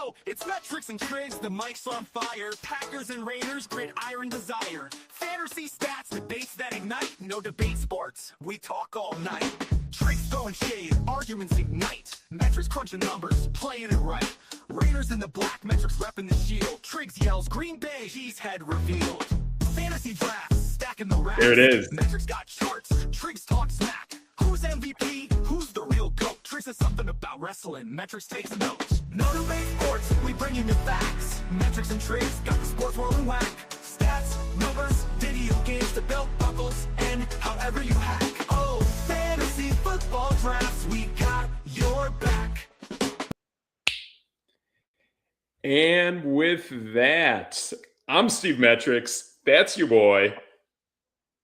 Yo, it's Triggs and Triggs, the mic's on fire. Packers and Raiders, grit, iron, desire. Fantasy stats, debates that ignite. No debate sports, we talk all night. Triggs throwing shade, arguments ignite. Metrics crunching numbers, playing it right. Raiders in the black, metrics repping the shield. Triggs yells, Green Bay, he's head revealed. Fantasy drafts, stacking the racks. There it is. Metrics got charts, Triggs talk smack. Who's MVP? Who's the real GOAT? Triggs says something about wrestling, Metrics takes notes. No debate sports, we bring you the facts. Metrics and Triggs got the sports world in whack. Stats, numbers, video games, the belt buckles, and however you hack. Oh, fantasy football drafts, we got your back. And with that, I'm Steve Metrics. That's your boy,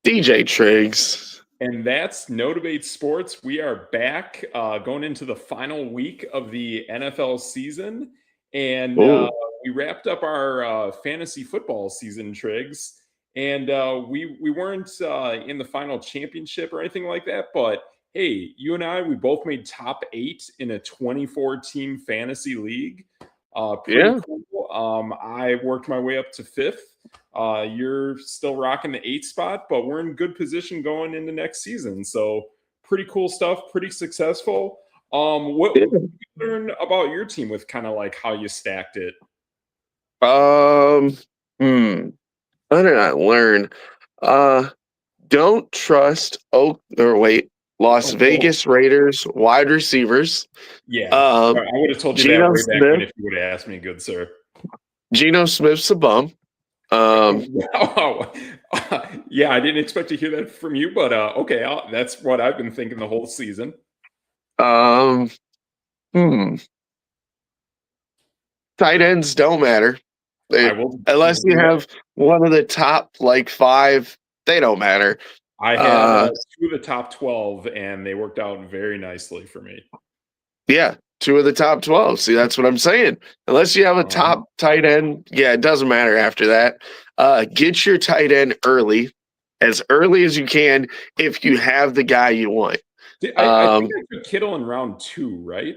DJ Triggs. And that's No Debate Sports. We are back going into the final week of the NFL season. And we wrapped up our fantasy football season, Triggs. And we weren't in the final championship or anything like that. But hey, you and I, we both made top 8 in a 24-team fantasy league. Pretty cool. I worked my way up to 5th. You're still rocking the 8th spot, but we're in good position going into next season. So pretty cool stuff, pretty successful. What did you learn about your team with kind of like how you stacked it? What did I learn? Don't trust Las Vegas Raiders wide receivers. Yeah, I would have told you that way back when if you would have asked me, good sir. Geno Smith's a bum. Wow. Yeah, I didn't expect to hear that from you, but okay, that's what I've been thinking the whole season. Tight ends don't matter. Unless you have one of the top 5, they don't matter. I had 2 of the top 12, and they worked out very nicely for me. Yeah, 2 of the top 12. See, that's what I'm saying. Unless you have a top tight end, it doesn't matter after that. Get your tight end as early as you can if you have the guy you want. I think I took Kittle in round 2, right?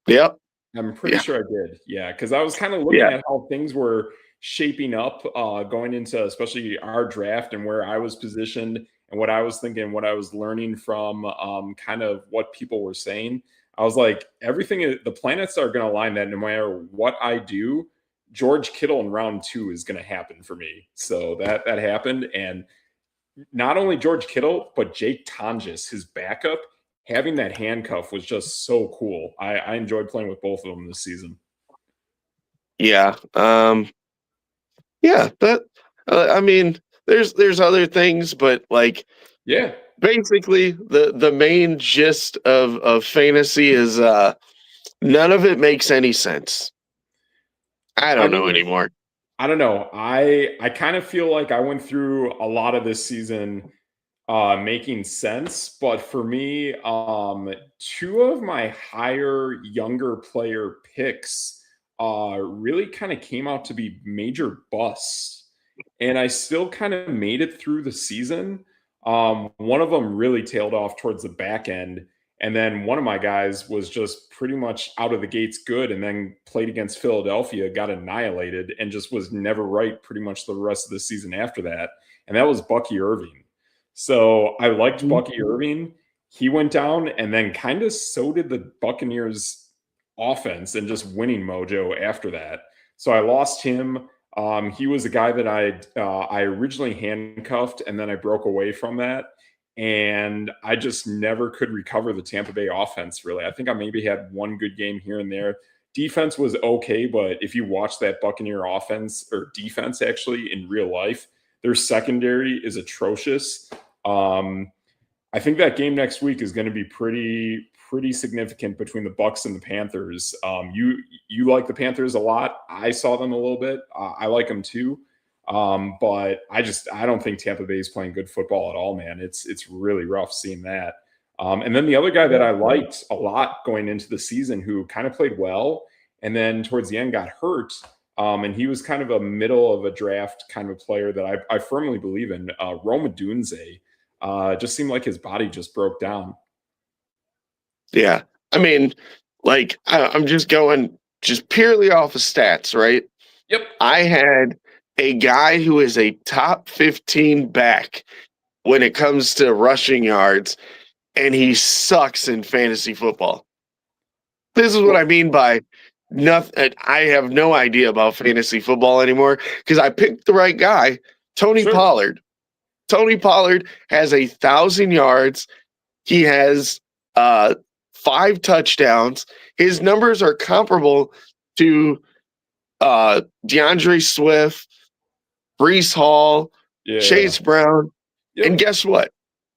Yep. I'm pretty sure I did. Yeah, because I was kind of looking at how things were shaping up going into especially our draft and where I was positioned and what I was thinking, what I was learning from kind of what people were saying. I was like, the planets are going to align that no matter what I do, George Kittle in round 2 is going to happen for me. So that happened. And not only George Kittle, but Jake Tonjes, his backup, having that handcuff was just so cool. I enjoyed playing with both of them this season. Yeah. I mean, there's other things, but basically the main gist of fantasy is none of it makes any sense. I don't know anymore. I don't know. I kind of feel like I went through a lot of this season making sense, but for me, 2 of my higher younger player picks really kind of came out to be major busts. And I still kind of made it through the season. One of them really tailed off towards the back end. And then one of my guys was just pretty much out of the gates good and then played against Philadelphia, got annihilated, and just was never right pretty much the rest of the season after that. And that was Bucky Irving. So I liked Bucky Irving. He went down, and then kind of so did the Buccaneers offense and just winning mojo after that. So I lost him. He was a guy that I originally handcuffed, and then I broke away from that. And I just never could recover the Tampa Bay offense, really. I think I maybe had one good game here and there. Defense was okay, but if you watch that Buccaneer offense or defense actually in real life, their secondary is atrocious. I think that game next week is going to be pretty significant between the Bucs and the Panthers. You like the Panthers a lot. I saw them a little bit. I like them too. But I don't think Tampa Bay is playing good football at all, man. It's really rough seeing that. And then the other guy that I liked a lot going into the season who kind of played well and then towards the end got hurt. And he was kind of a middle of a draft kind of player that I firmly believe in. Rome Odunze just seemed like his body just broke down. Yeah. I mean, I'm just going just purely off of stats, right? Yep. I had a guy who is a top 15 back when it comes to rushing yards, and he sucks in fantasy football. This is what I mean by nothing. I have no idea about fantasy football anymore because I picked the right guy, Tony Pollard. Tony Pollard has 1,000 yards. He has 5 touchdowns. His numbers are comparable to DeAndre Swift, Breece Hall, Chase Brown. Yep. And guess what?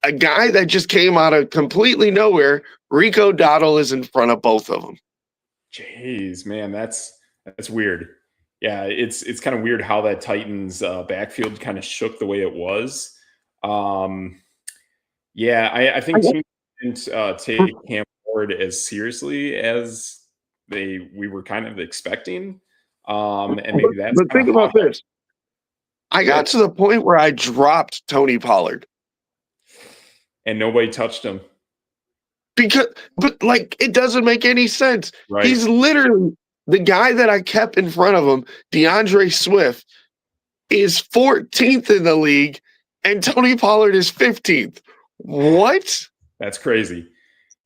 A guy that just came out of completely nowhere, Rico Dowdle, is in front of both of them. Jeez, man, that's weird. Yeah, it's kind of weird how that Titans backfield kind of shook the way it was. Yeah, I think teams didn't take Cam Ward as seriously as we were kind of expecting. And maybe that's. But think about this. I got to the point where I dropped Tony Pollard. And nobody touched him. But it doesn't make any sense. Right. He's literally the guy that I kept in front of him, DeAndre Swift, is 14th in the league, and Tony Pollard is 15th. What? That's crazy.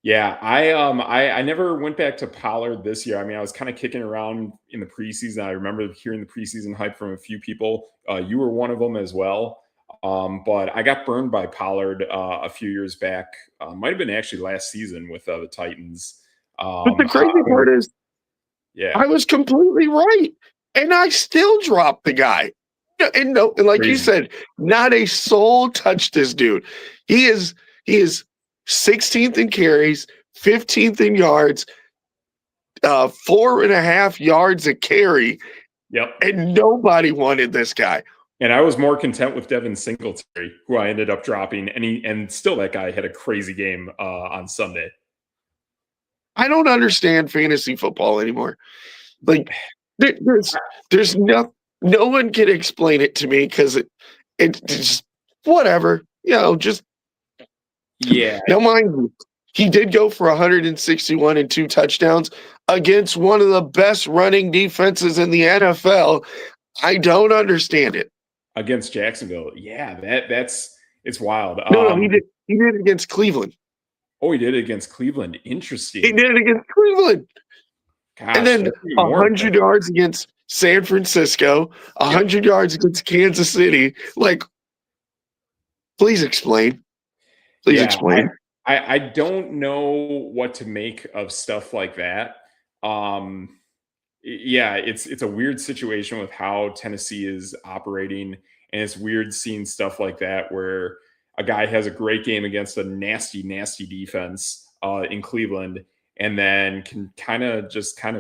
Yeah, I never went back to Pollard this year. I mean, I was kind of kicking around in the preseason. I remember hearing the preseason hype from a few people. You were one of them as well. But I got burned by Pollard a few years back. Might have been actually last season with the Titans. But the crazy part is, I was completely right, and I still dropped the guy. And like you said, not a soul touched this dude. He is 16th in carries, 15th in yards, 4.5 yards a carry. Yep. And nobody wanted this guy. And I was more content with Devin Singletary, who I ended up dropping, and still that guy had a crazy game on Sunday. I don't understand fantasy football anymore. Like, there's no one can explain it to me because it's just whatever, just Now, mind you, he did go for 161 and 2 touchdowns against one of the best running defenses in the NFL. I don't understand it. Against Jacksonville. Yeah, it's wild. No, he did it against Cleveland. Oh, he did it against Cleveland. Interesting. He did it against Cleveland. Gosh, and then 100 yards against San Francisco, 100 yards against Kansas City. Like, please explain. Please explain. I don't know what to make of stuff like that. Yeah, it's a weird situation with how Tennessee is operating, and it's weird seeing stuff like that where a guy has a great game against a nasty defense in Cleveland, and then can kind of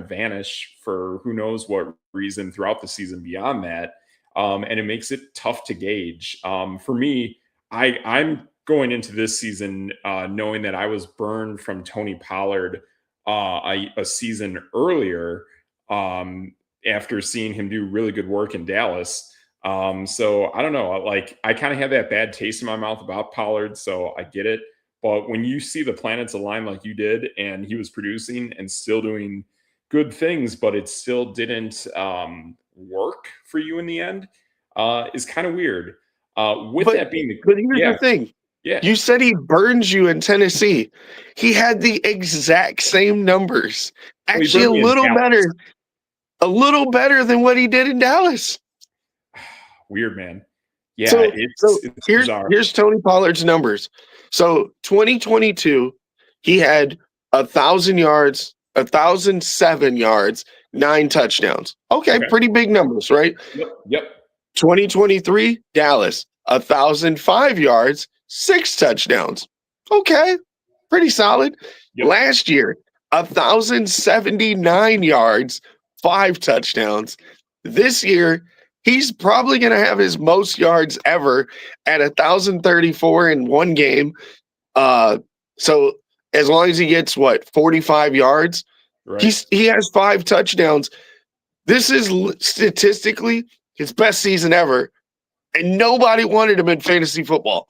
vanish for who knows what reason throughout the season beyond that, and it makes it tough to gauge. For me, I'm going into this season knowing that I was burned from Tony Pollard a season earlier. After seeing him do really good work in Dallas. So I don't know, like I kind of had that bad taste in my mouth about Pollard, so I get it. But when you see the planets align like you did, and he was producing and still doing good things, but it still didn't work for you in the end, is kind of weird. But here's the thing. Yeah. You said he burns you in Tennessee. He had the exact same numbers. Actually, a little better than what he did in Dallas. Weird, man. Yeah, here's Tony Pollard's numbers. So 2022, he had 1,000 yards, 1,007 yards, 9 touchdowns. Okay, pretty big numbers, right? Yep. 2023, Dallas, 1,005 yards, 6 touchdowns. Okay, pretty solid. Yep. Last year, 1,079 yards, 5 touchdowns. This year, he's probably going to have his most yards ever at 1,034 in one game. So as long as he gets 45 yards, he has 5 touchdowns. This is statistically his best season ever, and nobody wanted him in fantasy football.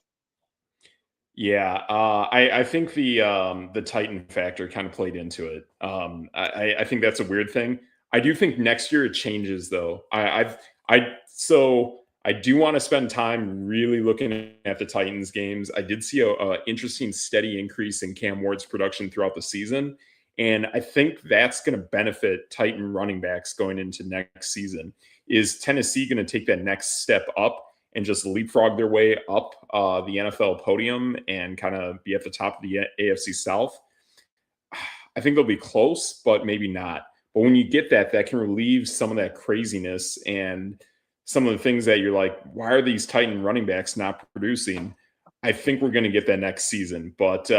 Yeah, I think the Titan factor kind of played into it. I think that's a weird thing. I do think next year it changes though. I do want to spend time really looking at the Titans games. I did see a interesting steady increase in Cam Ward's production throughout the season. And I think that's going to benefit Titan running backs going into next season. Is Tennessee going to take that next step up and just leapfrog their way up the NFL podium and kind of be at the top of the AFC South? I think they'll be close, but maybe not. But when you get that, that can relieve some of that craziness and some of the things that you're like, why are these Titan running backs not producing? I think we're going to get that next season. But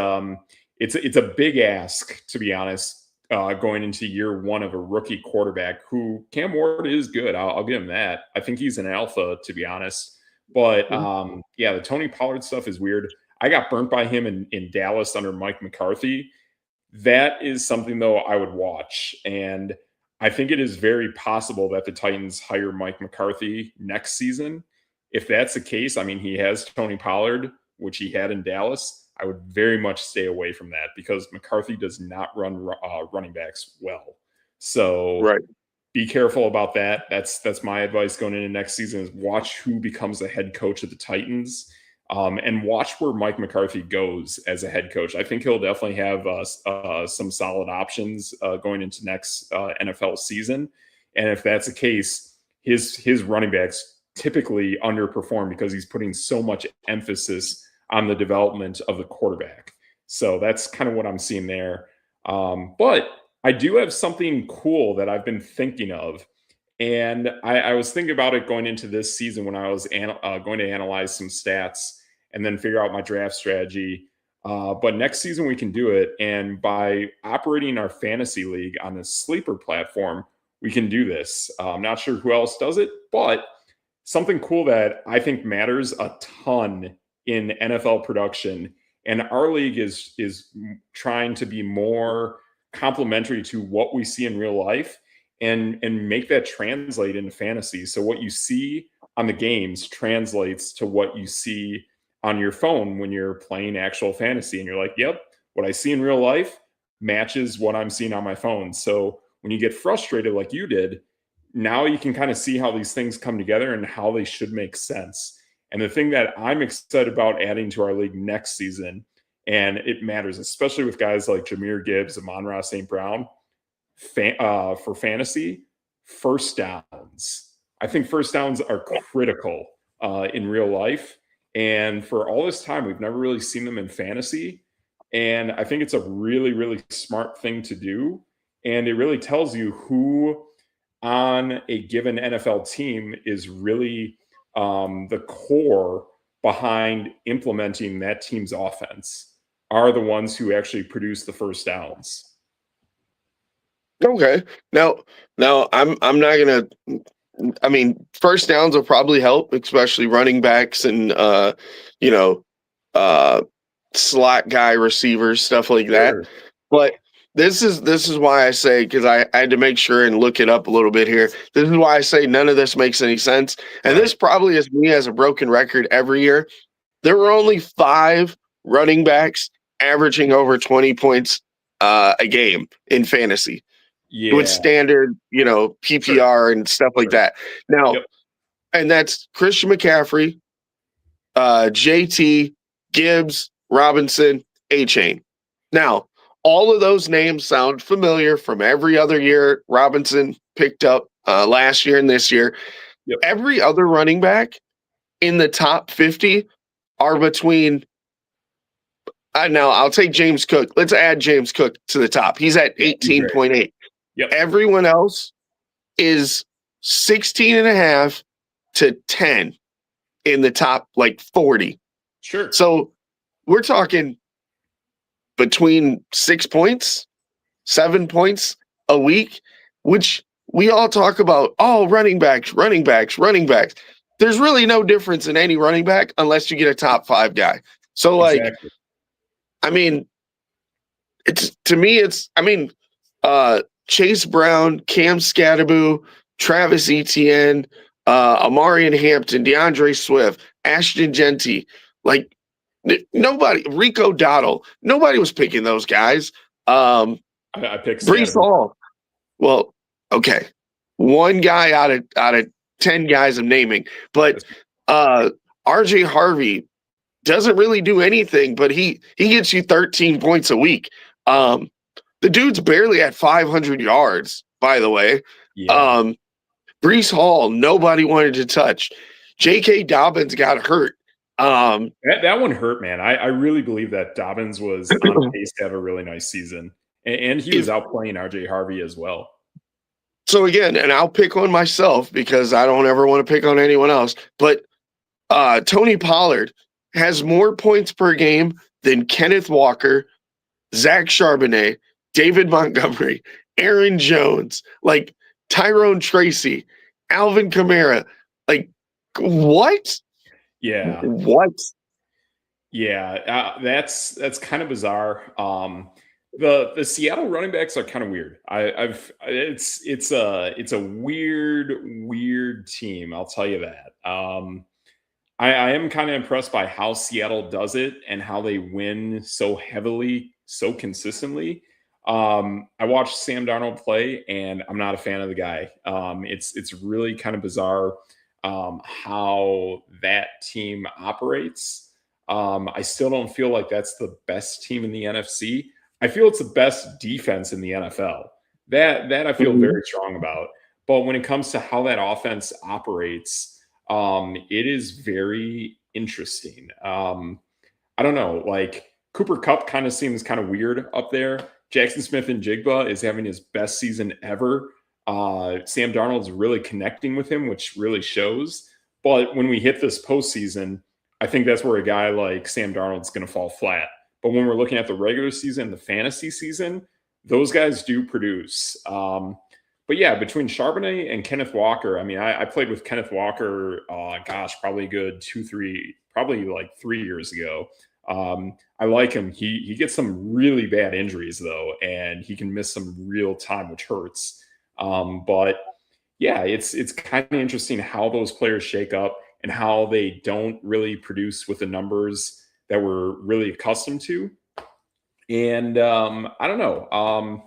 it's a big ask, to be honest, going into year one of a rookie quarterback who Cam Ward is good. I'll give him that. I think he's an alpha, to be honest. But yeah, the Tony Pollard stuff is weird. I got burnt by him in Dallas under Mike McCarthy. That is something, though, I would watch. And I think it is very possible that the Titans hire Mike McCarthy next season. If that's the case, I mean, he has Tony Pollard, which he had in Dallas. I would very much stay away from that because McCarthy does not run running backs well. So be careful about that. That's my advice going into next season is watch who becomes the head coach of the Titans. And watch where Mike McCarthy goes as a head coach. I think he'll definitely have some solid options going into next NFL season. And if that's the case, his running backs typically underperform because he's putting so much emphasis on the development of the quarterback. So that's kind of what I'm seeing there. But I do have something cool that I've been thinking of. And I was thinking about it going into this season when I was going to analyze some stats and then figure out my draft strategy. But next season we can do it. And by operating our fantasy league on a sleeper platform, we can do this. I'm not sure who else does it, but something cool that I think matters a ton in NFL production. And our league is trying to be more complementary to what we see in real life and make that translate into fantasy. So what you see on the games translates to what you see on your phone when you're playing actual fantasy. And you're like, yep, what I see in real life matches what I'm seeing on my phone. So when you get frustrated like you did, now you can kind of see how these things come together and how they should make sense. And the thing that I'm excited about adding to our league next season, and it matters, especially with guys like Jahmyr Gibbs, Amon-Ra St. Brown, for fantasy, first downs. I think first downs are critical in real life. And for all this time, we've never really seen them in fantasy. And I think it's a really, really smart thing to do. And it really tells you who on a given NFL team is really the core behind implementing that team's offense are the ones who actually produce the first downs. Okay. Now I'm not gonna. I mean, first downs will probably help, especially running backs and slot guy receivers, stuff like that. But this is why I say, because I had to make sure and look it up a little bit here. This is why I say none of this makes any sense. And this probably is me as a broken record every year. There were only 5 running backs averaging over 20 points a game in fantasy. Yeah. With standard, PPR and stuff like that. Now, and that's Christian McCaffrey, JT, Gibbs, Robinson, A-Chain. Now, all of those names sound familiar from every other year Robinson picked up last year and this year. Every other running back in the top 50 are between now I'll take James Cook. Let's add James Cook to the top. He's at 18.8. Everyone else is 16.5 to 10 in the top 40. Sure. So we're talking between 6 points, 7 points a week, which we all talk about. Oh, running backs. There's really no difference in any running back unless you get a top 5 guy. So exactly. I mean, Chase Brown, Cam Scatterbu, Travis Etienne, Amarian Hampton, DeAndre Swift, Ashton Genty, nobody, Rico Dowdle, nobody was picking those guys. I picked Brees Hall. Well, Okay, one guy out of 10 guys I'm naming, but RJ Harvey doesn't really do anything, but he gets you 13 points a week. The dude's barely at 500 yards, by the way. Yeah. Brees Hall, nobody wanted to touch. J.K. Dobbins got hurt. That one hurt, man. I really believe that Dobbins was on pace to have a really nice season, and he was outplaying RJ Harvey as well. So again, and I'll pick on myself because I don't ever want to pick on anyone else, but Tony Pollard has more points per game than Kenneth Walker, Zach Charbonnet, David Montgomery, Aaron Jones, like Tyrone Tracy, Alvin Kamara. Like, what? Yeah. What? Yeah, that's kind of bizarre. The Seattle running backs are kind of weird. It's a weird team. I'll tell you that. I am kind of impressed by how Seattle does it and how they win so heavily, so consistently. I watched Sam Darnold play, and I'm not a fan of the guy. It's really kind of bizarre how that team operates. I still don't feel like that's the best team in the NFC. I feel it's the best defense in the NFL. That I feel very strong about. But when it comes to how that offense operates, it is very interesting. I don't know, like Cooper Kupp kind of seems kind of weird up there. Jackson Smith and Jigba is having his best season ever. Sam Darnold's really connecting with him, which really shows. But when we hit this postseason, I think that's where a guy like Sam Darnold's going to fall flat. But when we're looking at the regular season, the fantasy season, those guys do produce. But yeah, between Charbonnet and Kenneth Walker, I mean, I played with Kenneth Walker, probably a good 3 years ago. I like him. He gets some really bad injuries though, and he can miss some real time, which hurts. But yeah, it's kind of interesting how those players shake up and how they don't really produce with the numbers that we're really accustomed to. And I don't know.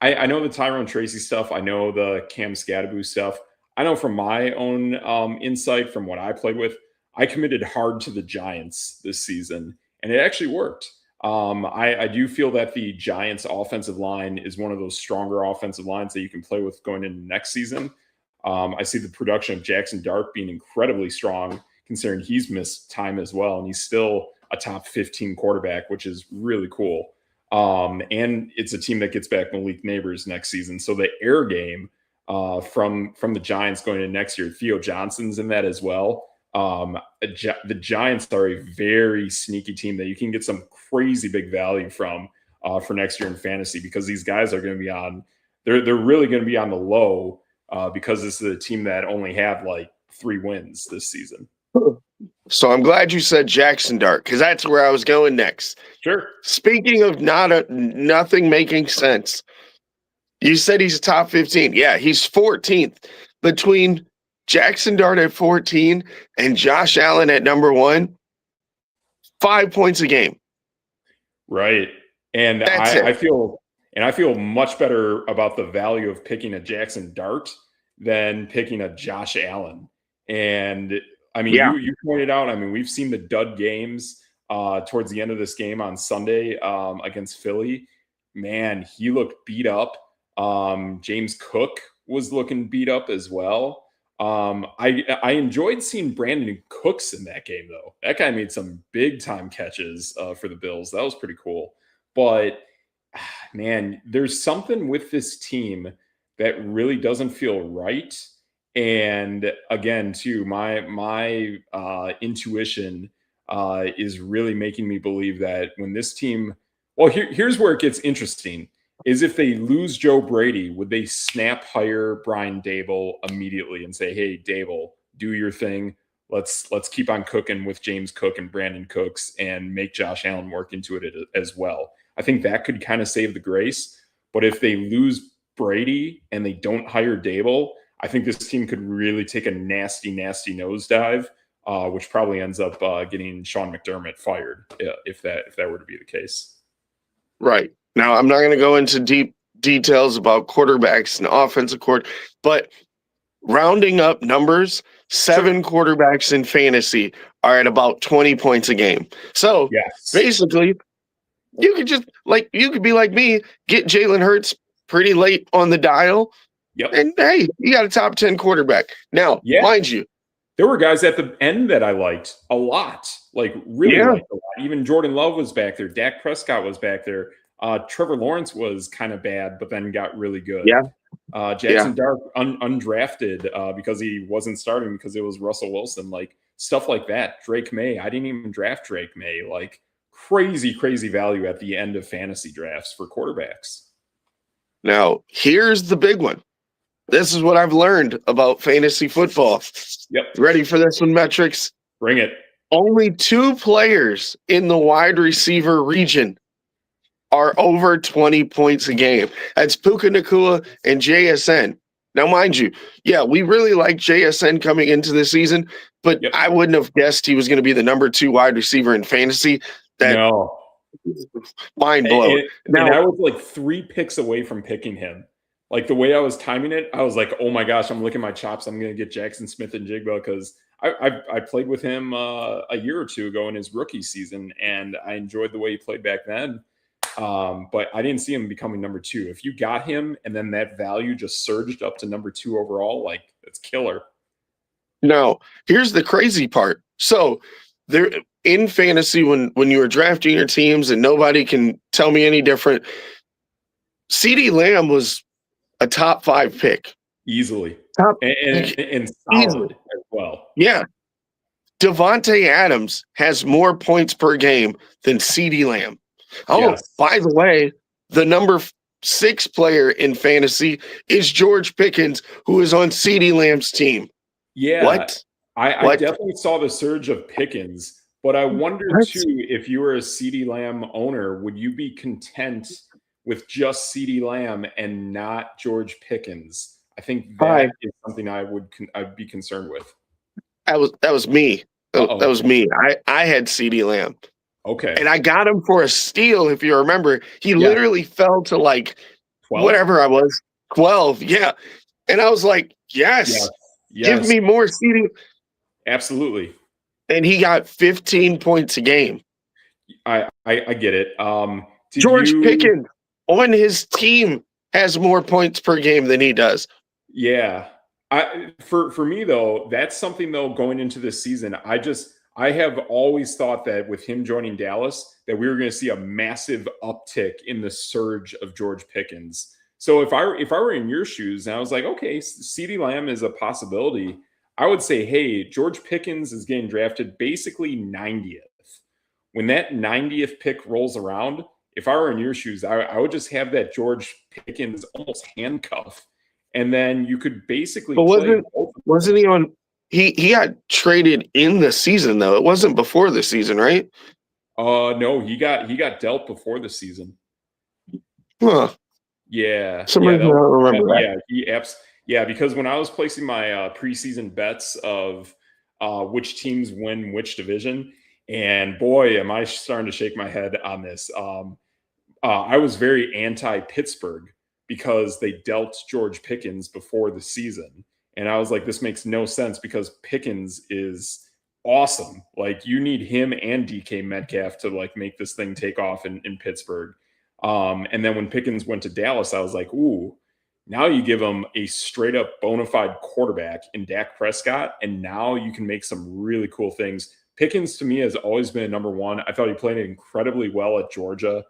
I know the Tyrone Tracy stuff. I know the Cam Scadaboo stuff. I know from my own insight, from what I played with, I committed hard to the Giants this season, and it actually worked. I do feel that the Giants' offensive line is one of those stronger offensive lines that you can play with going into next season. I see the production of Jackson Dart being incredibly strong, considering he's missed time as well, and he's still a top 15 quarterback, which is really cool. And it's a team that gets back Malik Neighbors next season. So the air game from the Giants going into next year, Theo Johnson's in that as well. The Giants are a very sneaky team that you can get some crazy big value from for next year in fantasy, because these guys are going to be on, they're really going to be on the low because this is a team that only have like 3 wins this season. So I'm glad you said Jackson Dart, because that's where I was going next. Sure. Speaking of nothing making sense, you said he's top 15. Yeah, he's 14th. Between Jackson Dart at 14 and Josh Allen at number 1, 5 points a game. Right. And I feel much better about the value of picking a Jackson Dart than picking a Josh Allen. And I mean, you pointed out, I mean, we've seen the dud games towards the end of this game on Sunday against Philly. Man, he looked beat up. James Cook was looking beat up as well. I enjoyed seeing Brandon Cooks in that game, though. That guy made some big-time catches for the Bills. That was pretty cool. But, man, there's something with this team that really doesn't feel right. And again, too, my intuition is really making me believe that when this team, well, here's where it gets interesting, is if they lose Joe Brady, would they snap hire Brian Daboll immediately and say, hey, Daboll, do your thing. Let's keep on cooking with James Cook and Brandon Cooks and make Josh Allen work into it as well. I think that could kind of save the grace. But if they lose Brady and they don't hire Daboll, I think this team could really take a nasty nosedive, which probably ends up getting Sean McDermott fired if that were to be the case. Right. Now, I'm not going to go into details about quarterbacks and offensive court, but rounding up numbers, 7 quarterbacks in fantasy are at about 20 points a game. So basically, you could be like me, get Jalen Hurts pretty late on the dial. And hey, you got a top 10 quarterback. Now, mind you, there were guys at the end that I liked a lot, like really liked a lot. Even Jordan Love was back there. Dak Prescott was back there. Trevor Lawrence was kind of bad, but then got really good. Jackson Dart undrafted because he wasn't starting because it was Russell Wilson, like stuff like that. Drake May, I didn't even draft Drake May. Like crazy value at the end of fantasy drafts for quarterbacks. Now, here's the big one. This is what I've learned about fantasy football. Ready for this one, Metrics? Bring it. Only 2 players in the wide receiver region are over 20 points a game. That's Puka Nacua and JSN. Now, mind you, we really like JSN coming into the season, but I wouldn't have guessed he was going to be the number 2 wide receiver in fantasy. Mind blowing. And I was like 3 picks away from picking him. Like the way I was timing it, I was like, oh my gosh, I'm licking my chops. I'm going to get Jackson Smith and Jigba because I played with him a year or 2 ago in his rookie season, and I enjoyed the way he played back then. But I didn't see him becoming number 2. If you got him and then that value just surged up to number 2 overall, like that's killer. Now, here's the crazy part. So there in fantasy, when you were drafting your teams and nobody can tell me any different, CeeDee Lamb was a top 5 pick. Easily. And solid as well. Yeah. Devontae Adams has more points per game than CeeDee Lamb. Oh, by the way, the number 6 player in fantasy is George Pickens, who is on CeeDee Lamb's team. Yeah. What? I definitely saw the surge of Pickens, but I wonder too, if you were a CeeDee Lamb owner, would you be content with just CeeDee Lamb and not George Pickens? I think that is something I'd be concerned with. That was me. That was me. I had CeeDee Lamb. Okay. And I got him for a steal, if you remember. He literally fell to like 12? Whatever I was, 12. Yeah. And I was like, yes. Give me more CeeDee. Absolutely. And he got 15 points a game. I get it. George Pickens on his team has more points per game than he does. Yeah. For me though, that's something though going into this season. I have always thought that with him joining Dallas, that we were going to see a massive uptick in the surge of George Pickens. So if I were in your shoes and I was like, okay, CeeDee Lamb is a possibility, I would say, hey, George Pickens is getting drafted basically 90th. When that 90th pick rolls around, if I were in your shoes, I would just have that George Pickens almost handcuff. And then you could basically wasn't he on he got traded in the season though. It wasn't before the season, right? No, he got dealt before the season. Huh. Yeah. Some reason I don't remember that. Yeah, because when I was placing my preseason bets of which teams win which division, and boy, am I starting to shake my head on this. I was very anti-Pittsburgh because they dealt George Pickens before the season. And I was like, this makes no sense because Pickens is awesome. Like you need him and DK Metcalf to like make this thing take off in Pittsburgh. And then when Pickens went to Dallas, I was like, ooh, now you give him a straight up bona fide quarterback in Dak Prescott. And now you can make some really cool things. Pickens to me has always been a number 1. I thought he played incredibly well at Georgia.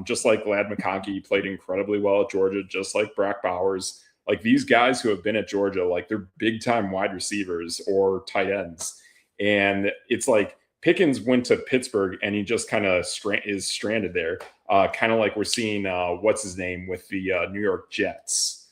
Just like Lad McConkey, he played incredibly well at Georgia, just like Brock Bowers. Like these guys who have been at Georgia, like they're big time wide receivers or tight ends. And it's like Pickens went to Pittsburgh and he just kind of is stranded there. Kind of like we're seeing, what's his name with the New York Jets.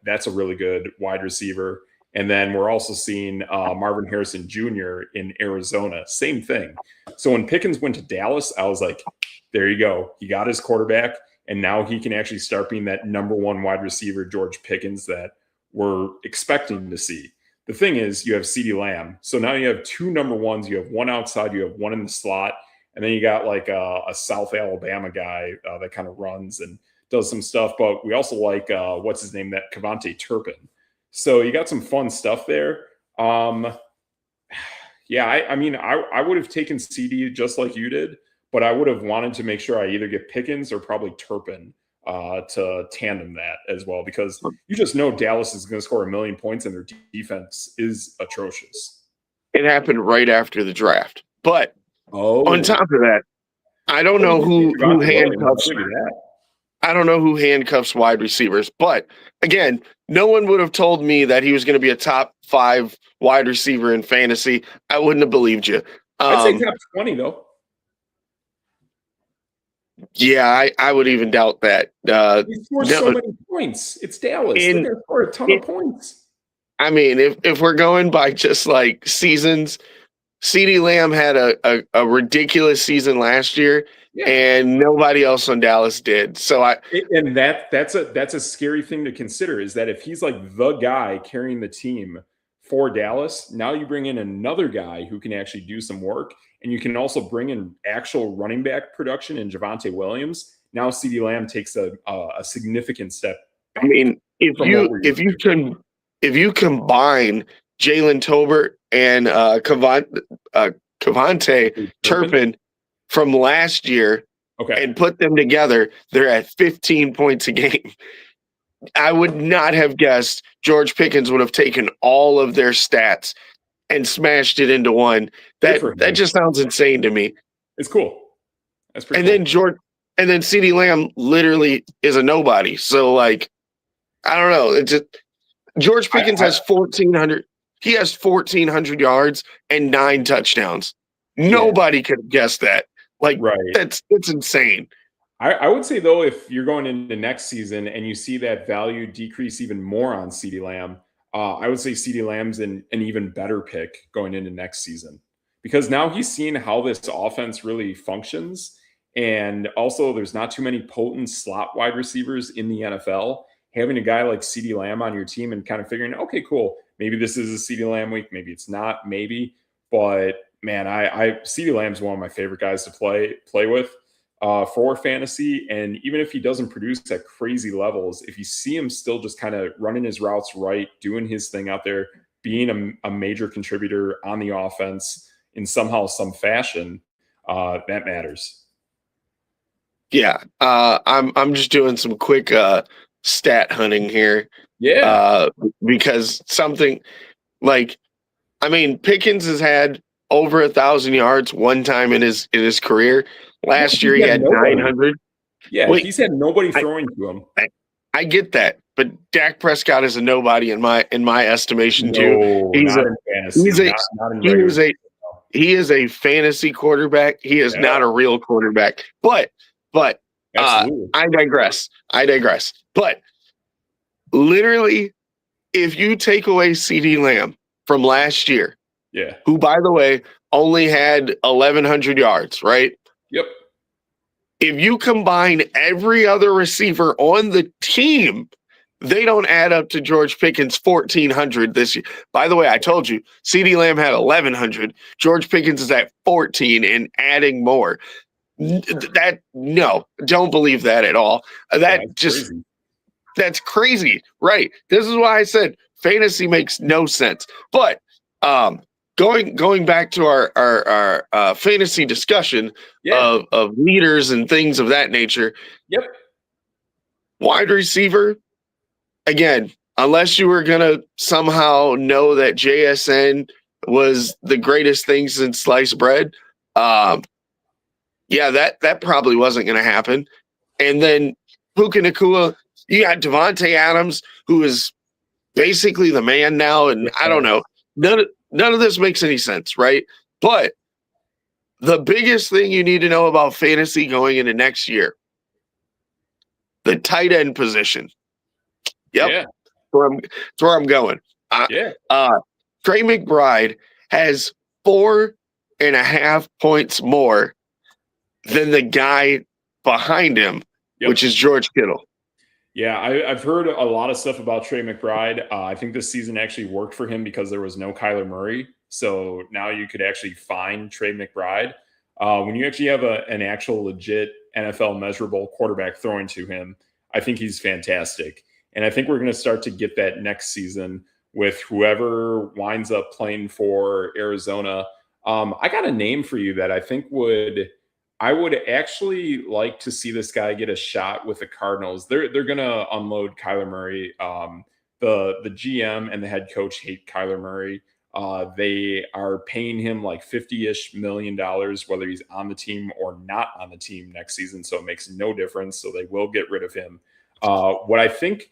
That's a really good wide receiver. And then we're also seeing Marvin Harrison Jr. in Arizona. Same thing. So when Pickens went to Dallas, I was like, there you go. He got his quarterback. And now he can actually start being that number 1 wide receiver, George Pickens, that we're expecting to see. The thing is, you have CeeDee Lamb. So now you have 2 number 1s. You have 1 outside. You have 1 in the slot. And then you got like a South Alabama guy that kind of runs. And does some stuff, but we also like what's his name, that Cavante Turpin. So you got some fun stuff there. Yeah, I mean, I would have taken CD just like you did, but I would have wanted to make sure I either get Pickens or probably Turpin to tandem that as well, because you just know Dallas is going to score 1 million points and their defense is atrocious. It happened right after the draft. But on top of that, I don't know who handcuffs. I don't know who handcuffs wide receivers. But again, no one would have told me that he was going to be a top 5 wide receiver in fantasy. I wouldn't have believed you. I'd say top 20 though. Yeah, I would even doubt that. He scores so many points. It's Dallas. They're going to score a ton of points. I mean, if we're going by just like seasons, CeeDee Lamb had a ridiculous season last year, and nobody else on Dallas did. So that's a scary thing to consider, is that if he's like the guy carrying the team for Dallas, now you bring in another guy who can actually do some work, and you can also bring in actual running back production in Javonte Williams. Now CeeDee Lamb takes a significant step back. I mean, if you combine Jalen Tolbert and Cavante Turpin from last year and put them together, they're at 15 points a game. I would not have guessed George Pickens would have taken all of their stats and smashed it into one. That just sounds insane to me. It's cool. That's pretty cool. And then CeeDee Lamb literally is a nobody. So like, I don't know. It's just George Pickens has 1,400. He has 1,400 yards and 9 touchdowns. Nobody could have guessed that. Like, it's insane. I would say, though, if you're going into next season and you see that value decrease even more on CeeDee Lamb, I would say CeeDee Lamb's an even better pick going into next season, because now he's seen how this offense really functions. And also, there's not too many potent slot wide receivers in the NFL. Having a guy like CeeDee Lamb on your team and kind of figuring, okay, cool, maybe this is a CeeDee Lamb week, maybe it's not, maybe. But, man, CeeDee Lamb's one of my favorite guys to play with for fantasy. And even if he doesn't produce at crazy levels, if you see him still just kind of running his routes right, doing his thing out there, being a major contributor on the offense in somehow, some fashion, that matters. Yeah, I'm just doing some quick stat hunting here. Yeah. Because something like, I mean, Pickens has had over 1,000 yards one time in his career. Last year he had 900. Yeah, he's had nobody throwing to him. I get that, but Dak Prescott is a nobody in my estimation too. He is a fantasy quarterback. He is not a real quarterback. But I digress. But literally, if you take away CeeDee Lamb from last year, who, by the way, only had 1,100 yards, right? Yep. If you combine every other receiver on the team, they don't add up to George Pickens' 1,400 this year. By the way, I told you, CeeDee Lamb had 1,100. George Pickens is at 14 and adding more. No, don't believe that at all. That's crazy, right? This is why I said fantasy makes no sense. But going back to our fantasy discussion of leaders and things of that nature. Yep. Wide receiver, again, unless you were gonna somehow know that JSN was the greatest thing since sliced bread, that probably wasn't gonna happen. And then Puka Nacua, you got Devontae Adams, who is basically the man now, and I don't know. None of this makes any sense, right? But the biggest thing you need to know about fantasy going into next year, the tight end position. Yep. Yeah. That's where I'm going. Trey McBride has 4.5 points more than the guy behind him, which is George Kittle. Yeah, I've heard a lot of stuff about Trey McBride. I think this season actually worked for him because there was no Kyler Murray. So now you could actually find Trey McBride. When you actually have an actual legit NFL measurable quarterback throwing to him, I think he's fantastic. And I think we're going to start to get that next season with whoever winds up playing for Arizona. I got a name for you that I think I would actually like to see this guy get a shot with the Cardinals. They're going to unload Kyler Murray. The GM and the head coach hate Kyler Murray. They are paying him like $50-ish million, whether he's on the team or not on the team next season. So it makes no difference. So they will get rid of him. What I think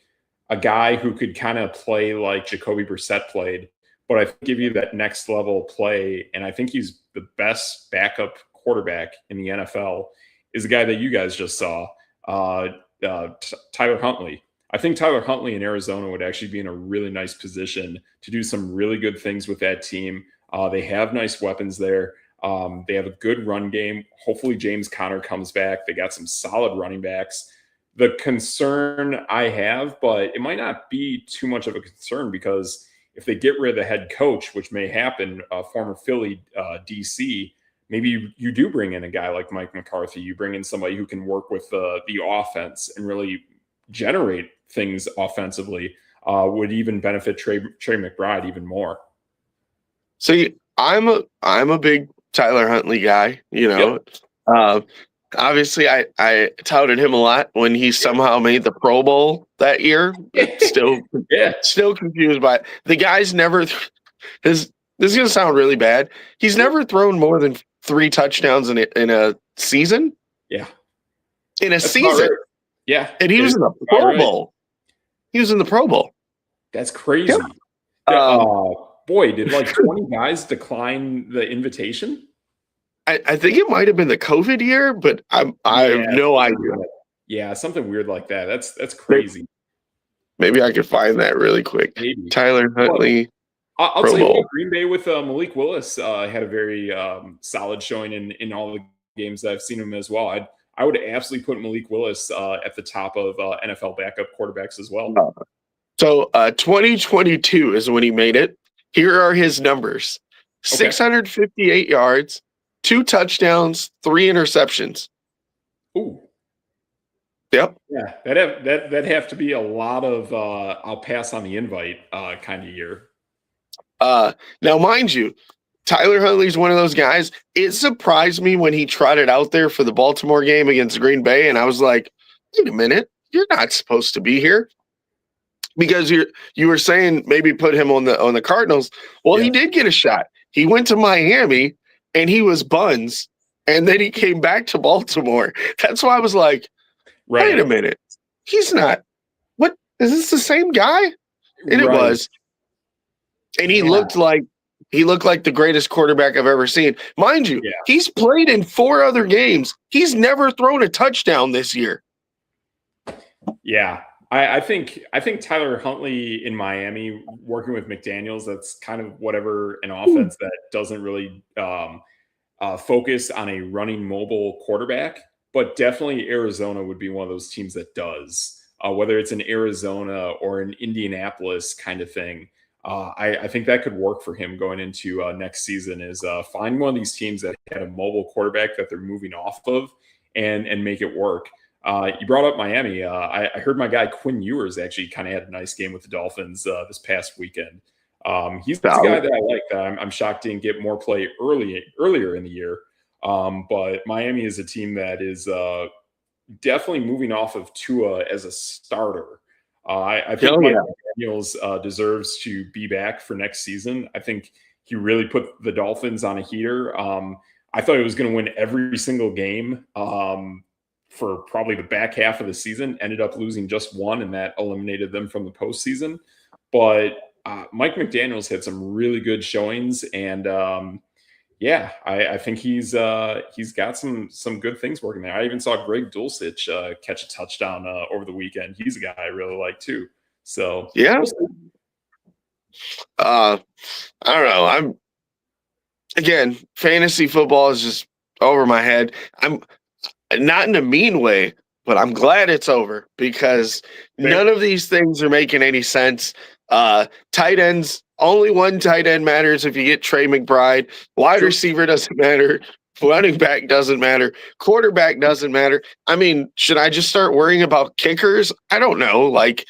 a guy who could kind of play like Jacoby Brissett played, but I give you that next level play, and I think he's the best backup quarterback in the NFL, is the guy that you guys just saw, Tyler Huntley. I think Tyler Huntley in Arizona would actually be in a really nice position to do some really good things with that team. They have nice weapons there. They have a good run game. Hopefully James Conner comes back. They got some solid running backs. The concern I have, but it might not be too much of a concern, because if they get rid of the head coach, which may happen, former Philly DC, maybe you do bring in a guy like Mike McCarthy. You bring in somebody who can work with the offense and really generate things offensively, would even benefit Trey McBride even more. See, I'm a big Tyler Huntley guy, you know. Yep. Obviously, I touted him a lot when he somehow made the Pro Bowl that year. Still confused by it. The guy's never. This is gonna sound really bad. He's never thrown more than 3 touchdowns in a season. Yeah, in a season. Right. Yeah, and he was in the Pro Bowl. He was in the Pro Bowl. That's crazy. Yeah. Boy, did like 20 guys decline the invitation? I think it might have been the COVID year, but I have no idea. Yeah, something weird like that. That's crazy. Maybe I could find that really quick. Maybe. Tyler Huntley. I'll tell you, Green Bay with Malik Willis had a very solid showing in all the games that I've seen him as well. I would absolutely put Malik Willis at the top of NFL backup quarterbacks as well. So 2022 is when he made it. Here are his numbers: 658 yards, 2 touchdowns, 3 interceptions. Ooh. Yep. Yeah, that'd have to be a lot of I'll pass on the invite kind of year. Now, mind you, Tyler Huntley's one of those guys. It surprised me when he trotted out there for the Baltimore game against Green Bay, and I was like, wait a minute, you're not supposed to be here. Because you were saying maybe put him on the Cardinals. Well, He did get a shot. He went to Miami and he was buns, and then he came back to Baltimore. That's why I was like, wait a minute, he's not. What is this? The same guy? And it was. And he looked like the greatest quarterback I've ever seen. Mind you, he's played in 4 other games. He's never thrown a touchdown this year. Yeah. I think Tyler Huntley in Miami working with McDaniels, that's kind of whatever an offense that doesn't really focus on a running mobile quarterback, but definitely Arizona would be one of those teams that does, whether it's an Arizona or an Indianapolis kind of thing. I think that could work for him going into next season, is find one of these teams that had a mobile quarterback that they're moving off of and make it work. You brought up Miami. I heard my guy Quinn Ewers actually kind of had a nice game with the Dolphins this past weekend. He's the guy that I like. That I'm shocked didn't get more play earlier in the year. But Miami is a team that is definitely moving off of Tua as a starter. I think Mike Daniels deserves to be back for next season. I think he really put the Dolphins on a heater. I thought he was going to win every single game. For probably the back half of the season, ended up losing just 1, and that eliminated them from the postseason. But Mike McDaniels had some really good showings, and I think he's got some good things working there. I even saw Greg Dulcich catch a touchdown over the weekend. He's a guy I really like too. So I don't know. Again, fantasy football is just over my head. I'm not in a mean way, but I'm glad it's over, because none of these things are making any sense. Tight ends, only one tight end matters if you get Trey McBride. Wide receiver doesn't matter. running back doesn't matter, quarterback doesn't matter. I mean, should I just start worrying about kickers? I don't know. Like,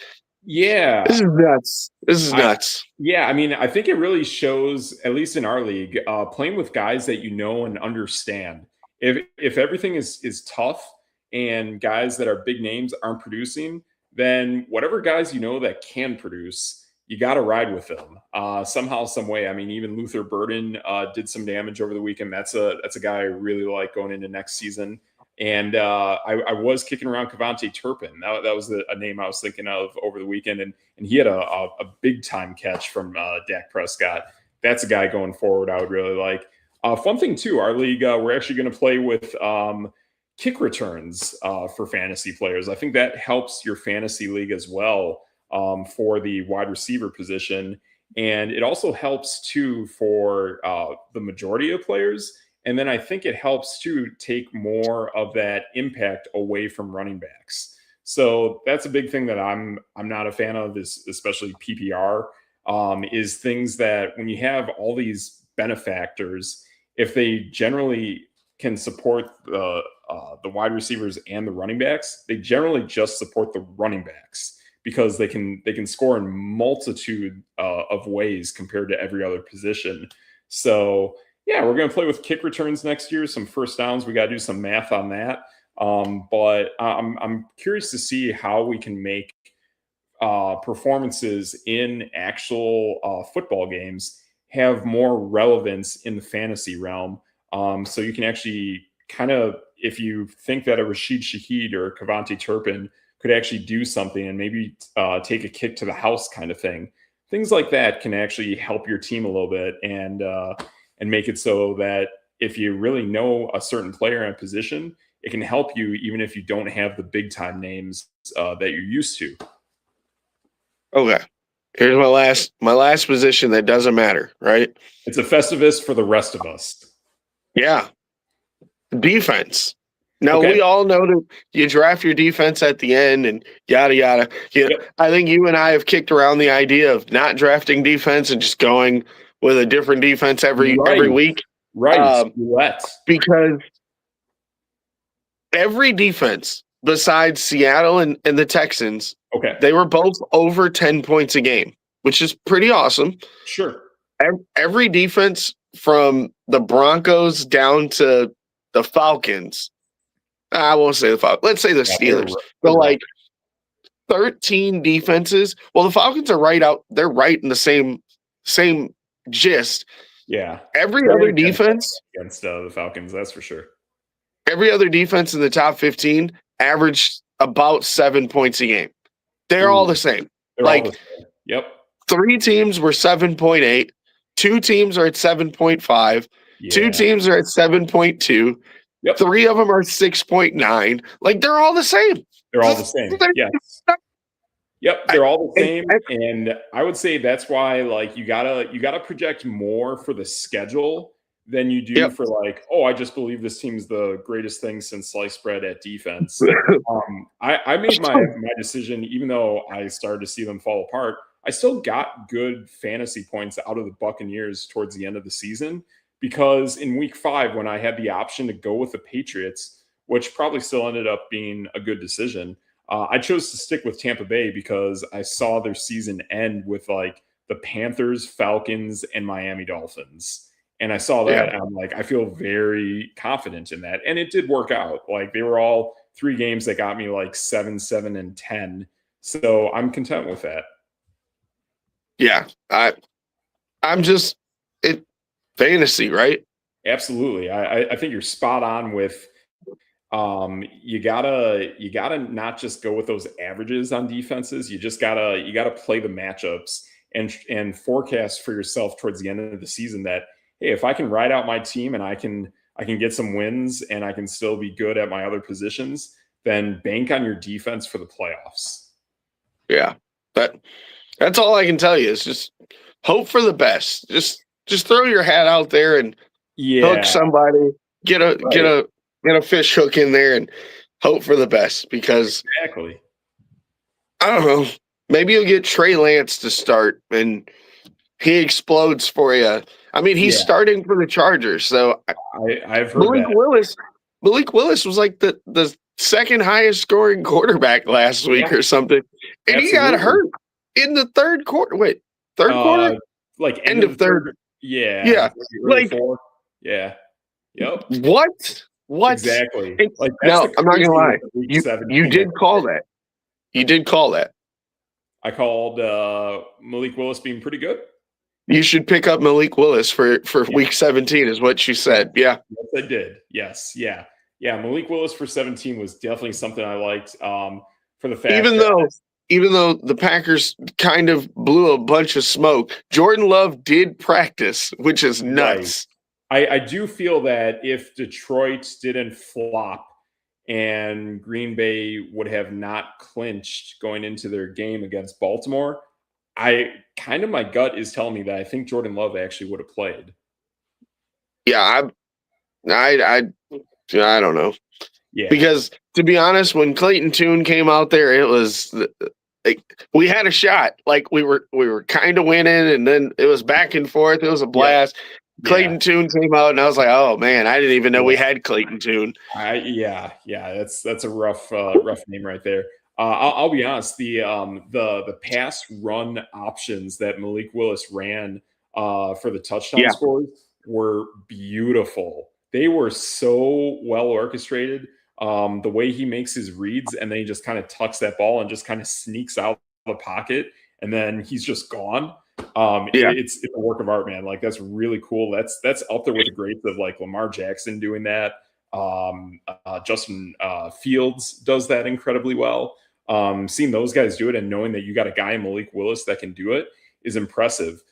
yeah, this is nuts. This is nuts. Yeah, I mean, I think it really shows, at least in our league, playing with guys that you know and understand. If everything is tough and guys that are big names aren't producing, then whatever guys you know that can produce, you got to ride with them somehow, some way. I mean, even Luther Burden did some damage over the weekend. That's a guy I really like going into next season. And I was kicking around Cavante Turpin. That was a name I was thinking of over the weekend. And he had a big time catch from Dak Prescott. That's a guy going forward I would really like. Fun thing, too, our league, we're actually going to play with kick returns for fantasy players. I think that helps your fantasy league as well for the wide receiver position. And it also helps, too, for the majority of players. And then I think it helps to take more of that impact away from running backs. So that's a big thing that I'm not a fan of, is especially PPR, is things that when you have all these benefactors, if they generally can support the wide receivers and the running backs, they generally just support the running backs because they can score in multitude of ways compared to every other position. So yeah, we're going to play with kick returns next year, some first downs. We got to do some math on that. But I'm curious to see how we can make performances in actual football games have more relevance in the fantasy realm. So you can actually kind of, if you think that a Rashid Shaheed or Cavante Turpin could actually do something and maybe take a kick to the house kind of thing, things like that can actually help your team a little bit and make it so that if you really know a certain player in a position, it can help you even if you don't have the big time names that you're used to. Okay. Here's my last position that doesn't matter, right? It's a Festivus for the rest of us. Yeah. Defense. Now, we all know that you draft your defense at the end and yada, yada. I think you and I have kicked around the idea of not drafting defense and just going with a different defense every week. Right. Because every defense besides Seattle and the Texans, they were both over 10 points a game, which is pretty awesome. Sure. Every defense from the Broncos down to the Falcons, I won't say the Falcons, let's say the Steelers. So like 13 defenses. Well, the Falcons are they're right in the same gist. Yeah. Every other defense against the Falcons, that's for sure. Every other defense in the top 15 averaged about 7 points a game. They're all the same. They're all the same. Yep. 3 teams were 7.8. 2 teams are at 7.5. Yeah. 2 teams are at 7.2. Yep. 3 of them are 6.9. Like, they're all the same. They're all the same. Yes. Yep, they're all the same, and I would say that's why, like, you gotta project more for the schedule than you do for like, oh, I just believe this team's the greatest thing since sliced bread at defense. I made my decision, even though I started to see them fall apart. I still got good fantasy points out of the Buccaneers towards the end of the season because in week 5, when I had the option to go with the Patriots, which probably still ended up being a good decision, I chose to stick with Tampa Bay because I saw their season end with like the Panthers, Falcons, and Miami Dolphins. And I saw that, and I'm like, I feel very confident in that. And it did work out. Like, they were all 3 games that got me like 7, 7, and 10. So I'm content with that. Yeah. I'm just fantasy, right? Absolutely. I think you're spot on with you gotta not just go with those averages on defenses. You gotta play the matchups and forecast for yourself towards the end of the season that, hey, if I can ride out my team and I can get some wins and I can still be good at my other positions, then bank on your defense for the playoffs. Yeah. That's all I can tell you is just hope for the best. Just throw your hat out there and hook somebody, get a fish hook in there and hope for the best because exactly. I don't know. Maybe you'll get Trey Lance to start and he explodes for you. I mean, he's starting for the Chargers, so I've heard Malik Willis was like the second highest scoring quarterback last week or something, and he got hurt in the third quarter. Wait, third quarter? Like end of third. Yeah. Like fourth. Yeah. Yep. What? Exactly. Like now, I'm not gonna lie. You did call that. You did call that. I called Malik Willis being pretty good. You should pick up Malik Willis for week 17, is what you said. Yeah. Yes, I did. Yes. Yeah. Malik Willis for 17 was definitely something I liked. For the fact even though the Packers kind of blew a bunch of smoke, Jordan Love did practice, which is nuts. Right. I do feel that if Detroit didn't flop and Green Bay would have not clinched going into their game against Baltimore, my gut is telling me that I think Jordan Love actually would have played. Yeah, I don't know. Yeah, because to be honest, when Clayton Tune came out there, it was we had a shot. Like we were kind of winning, and then it was back and forth. It was a blast. Yeah. Clayton Tune came out, and I was like, "Oh man, I didn't even know we had Clayton Tune." That's a rough name right there. I'll be honest. The pass run options that Malik Willis ran for the touchdown scores were beautiful. They were so well orchestrated. The way he makes his reads, and then he just kind of tucks that ball and just kind of sneaks out of the pocket, and then he's just gone. It's a work of art, man. Like that's really cool. That's up there with the greats of like Lamar Jackson doing that. Justin Fields does that incredibly well. Seeing those guys do it and knowing that you got a guy in Malik Willis that can do it is impressive.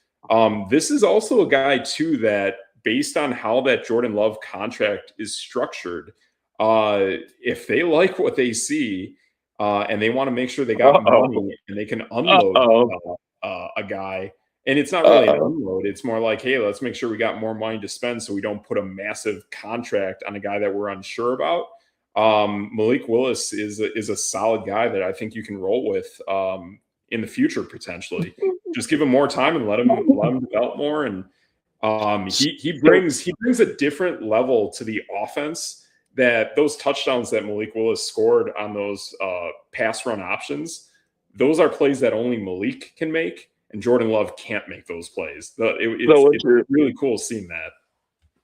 This is also a guy too that, based on how that Jordan Love contract is structured, if they like what they see and they want to make sure they got money and they can unload a guy, and it's not really an unload, it's more like, hey, let's make sure we got more money to spend so we don't put a massive contract on a guy that we're unsure about. Malik Willis is a solid guy that I think you can roll with in the future potentially. Just give him more time and let him develop more, and he brings a different level to the offense. That those touchdowns that Malik Willis scored on those pass run options, those are plays that only Malik can make, and Jordan Love can't make those plays. It's really cool seeing that.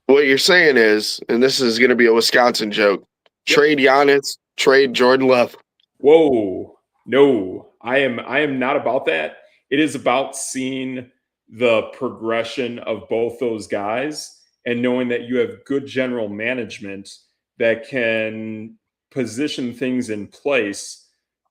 What you're saying is, and this is going to be a Wisconsin joke, trade Giannis, trade Jordan Love. Whoa, no, I am not about that. It is about seeing the progression of both those guys and knowing that you have good general management that can position things in place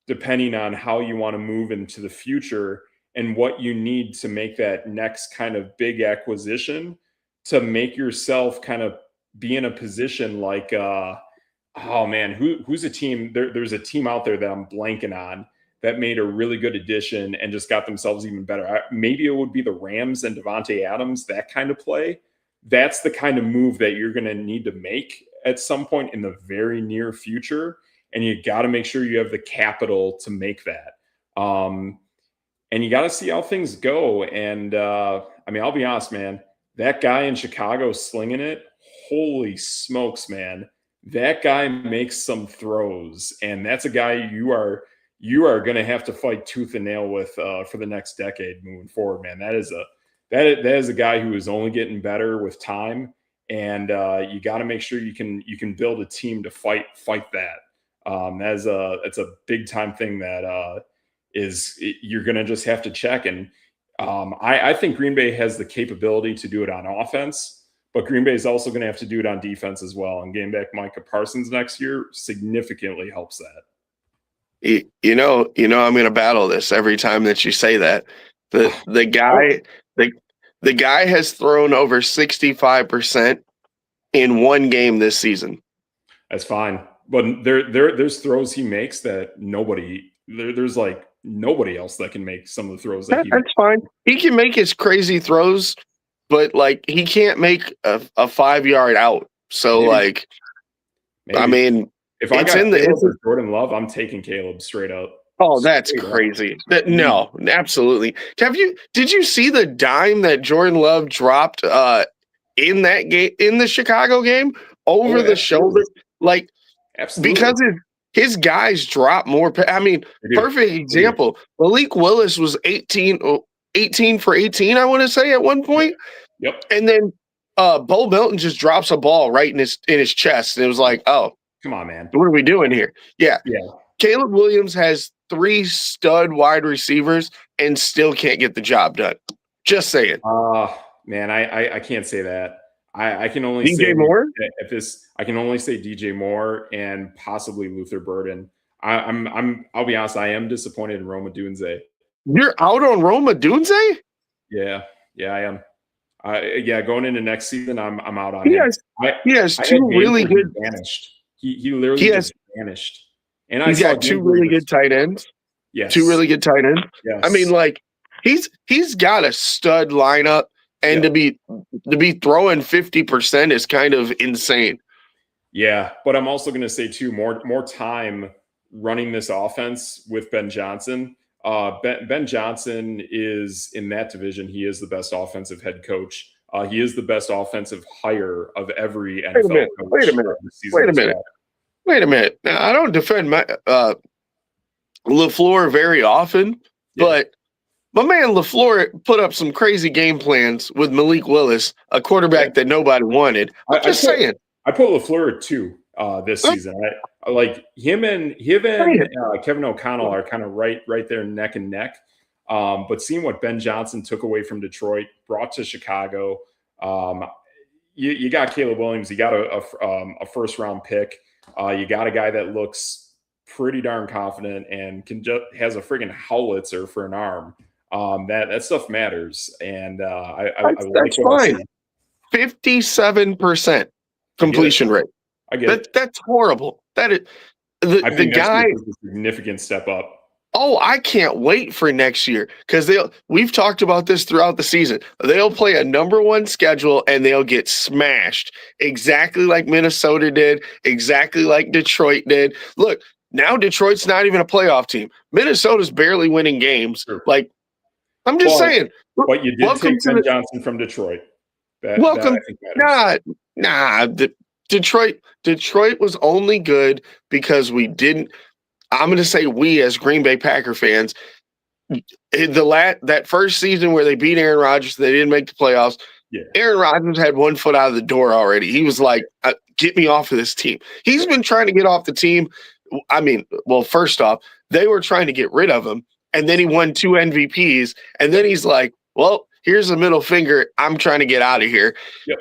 depending on how you want to move into the future and what you need to make that next kind of big acquisition to make yourself kind of be in a position like, who's a team? There's a team out there that I'm blanking on that made a really good addition and just got themselves even better. Maybe it would be the Rams and Devontae Adams, that kind of play. That's the kind of move that you're going to need to make at some point in the very near future. And you got to make sure you have the capital to make that. And you got to see how things go. And I'll be honest, man, that guy in Chicago slinging it, holy smokes, man. That guy makes some throws, and that's a guy you are going to have to fight tooth and nail with for the next decade moving forward, man. That is a guy who is only getting better with time, and you got to make sure you can build a team to fight that. It's a big time thing that you're going to just have to check. And I think Green Bay has the capability to do it on offense. But Green Bay is also going to have to do it on defense as well. And getting back Micah Parsons next year significantly helps that. You know, I'm going to battle this every time that you say that. The guy has thrown over 65% in one game this season. That's fine, but there's throws he makes that there's like nobody else that can make some of the throws that he makes. That's fine. He can make his crazy throws, but like he can't make a 5-yard out. So maybe. I mean, if I got Caleb or Jordan Love, I'm taking Caleb straight up. Oh, that's crazy. No, absolutely. Did you see the dime that Jordan Love dropped in that game, in the Chicago game, over the shoulder? Like, because his guys drop more. I mean, perfect example. Malik Willis was 18 for 18, I want to say, at one point. Yep. And then Bo Melton just drops a ball right in his chest. And it was like, oh, come on, man. What are we doing here? Yeah. Yeah. Caleb Williams has 3 stud wide receivers and still can't get the job done. Just saying. Man, I can't say that. I can only DJ say Moore. I can only say DJ Moore and possibly Luther Burden. I'll be honest. I am disappointed in Rome Odunze. You're out on Rome Odunze? Yeah, I am. Going into next season, I'm out on him. He has 2 really good. Vanished. He literally just vanished. And he's got 2 really good tight ends. Yes. 2 really good tight ends. Yes. I mean, like he's got a stud lineup, and to be throwing 50% is kind of insane. Yeah, but I'm also going to say too, more time running this offense with Ben Johnson. Ben Johnson is in that division. He is the best offensive head coach. He is the best offensive hire of every NFL coach. Wait a minute. Now, I don't defend my LaFleur very often, but my man LaFleur put up some crazy game plans with Malik Willis, a quarterback that nobody wanted. I'm just saying. I put LaFleur at 2 this season. I like him and Kevin O'Connell are kind of right there neck and neck. But seeing what Ben Johnson took away from Detroit, brought to Chicago, you got Caleb Williams, you got a first round pick, you got a guy that looks pretty darn confident and has a friggin' howitzer for an arm. That stuff matters, and that's fine. 57% completion rate. I get it. That's horrible. That is the guy. A significant step up. Oh, I can't wait for next year because we've talked about this throughout the season. They'll play a number 1 schedule and they'll get smashed exactly like Minnesota did, exactly like Detroit did. Look, now Detroit's not even a playoff team. Minnesota's barely winning games. Sure. Like, I'm just saying. But you did take Ben Johnson from Detroit. Detroit was only good because we didn't. I'm going to say we as Green Bay Packer fans, that first season where they beat Aaron Rodgers, they didn't make the playoffs. Yeah. Aaron Rodgers had 1 foot out of the door already. He was like, get me off of this team. He's been trying to get off the team. I mean, well, first off, they were trying to get rid of him, and then he won 2 MVPs, and then he's like, well, here's a middle finger. I'm trying to get out of here. Yep.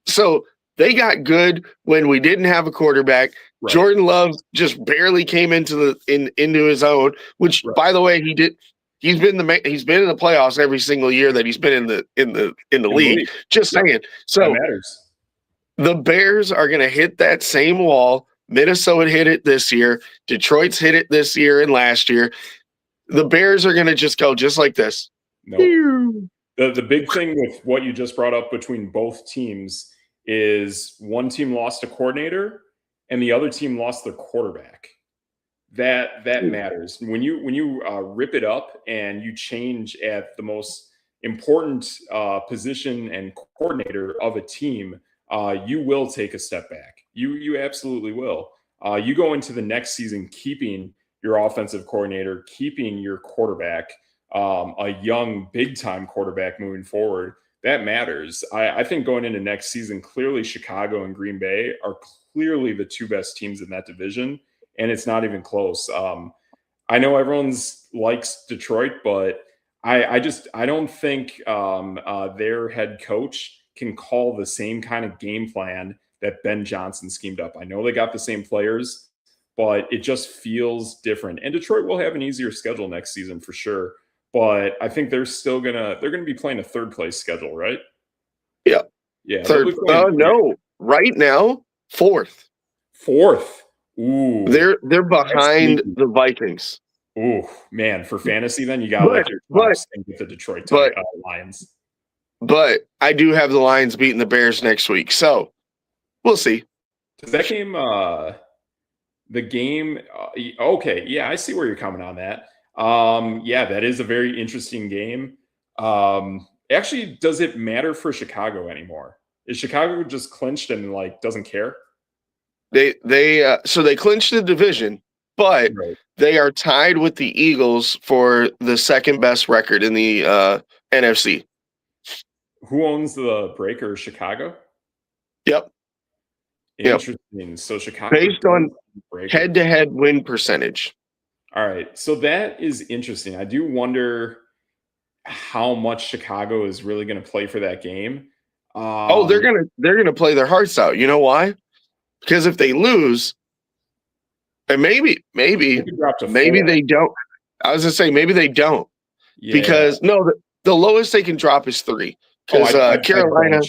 So they got good when we didn't have a quarterback. Right. Jordan Love just barely came into his own, which by the way, he did. He's been in the playoffs every single year that he's been in the league. Just saying. So that matters. The Bears are going to hit that same wall. Minnesota hit it this year. Detroit's hit it this year and last year. The Bears are going to just go just like this. No. The big thing with what you just brought up between both teams is one team lost a coordinator and the other team lost their quarterback. That matters. When you rip it up and you change at the most important position and coordinator of a team, you will take a step back. You absolutely will. You go into the next season keeping your offensive coordinator, keeping your quarterback, a young big-time quarterback moving forward. That matters. I think going into next season, clearly Chicago and Green Bay are clearly the 2 best teams in that division, and it's not even close. I know everyone's likes Detroit, but I don't think their head coach can call the same kind of game plan that Ben Johnson schemed up. I know they got the same players, but it just feels different. And Detroit will have an easier schedule next season for sure. But I think they're gonna be playing a 3rd place schedule, right? Yeah. Yeah. 3rd. No. Right now, 4th. 4th. Ooh. They're behind the Vikings. Ooh, man. For fantasy, then you gotta let your tops and get the Detroit Lions. But I do have the Lions beating the Bears next week, so we'll see. Does that game The game, okay, yeah, I see where you're coming on that. Yeah, that is a very interesting game. Actually, does it matter for Chicago anymore? Is Chicago just clinched and like doesn't care? So they clinched the division, but Right. they are tied with the Eagles for the second best record in the NFC. Who owns the breaker? Chicago? Yep. Interesting. So Chicago Based on breaker. head-to-head win percentage. All right. So that is interesting. I do wonder how much Chicago is really going to play for that game. They're gonna play their hearts out. You know why? Because if they lose, and maybe they don't. I was gonna say maybe they don't. Yeah. Because no, the lowest they can drop is 3. Because Carolina,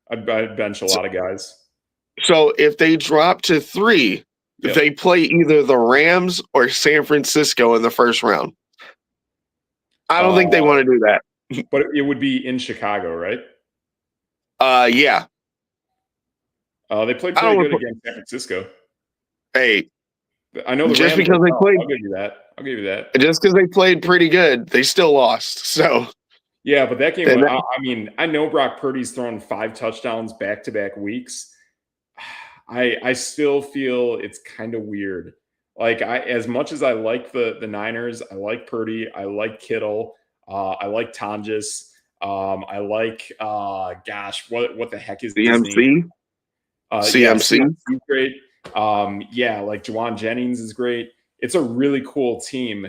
I'd bench a lot of guys. So if they drop to 3, they play either the Rams or San Francisco in the first round. I don't think they want to do that. But it would be in Chicago, right? Yeah. They played pretty good against San Francisco. Hey, I know just because they played. I'll give you that. I'll give you that. Just because they played pretty good, they still lost. So. Yeah, but that game. I mean, I know Brock Purdy's thrown 5 touchdowns back-to-back weeks. I still feel it's kind of weird. Like as much as I like the Niners, I like Purdy, I like Kittle, I like Tonjes, I like what the heck is his name? CMC? Yeah, CMC's great. Yeah, like Juwan Jennings is great. It's a really cool team.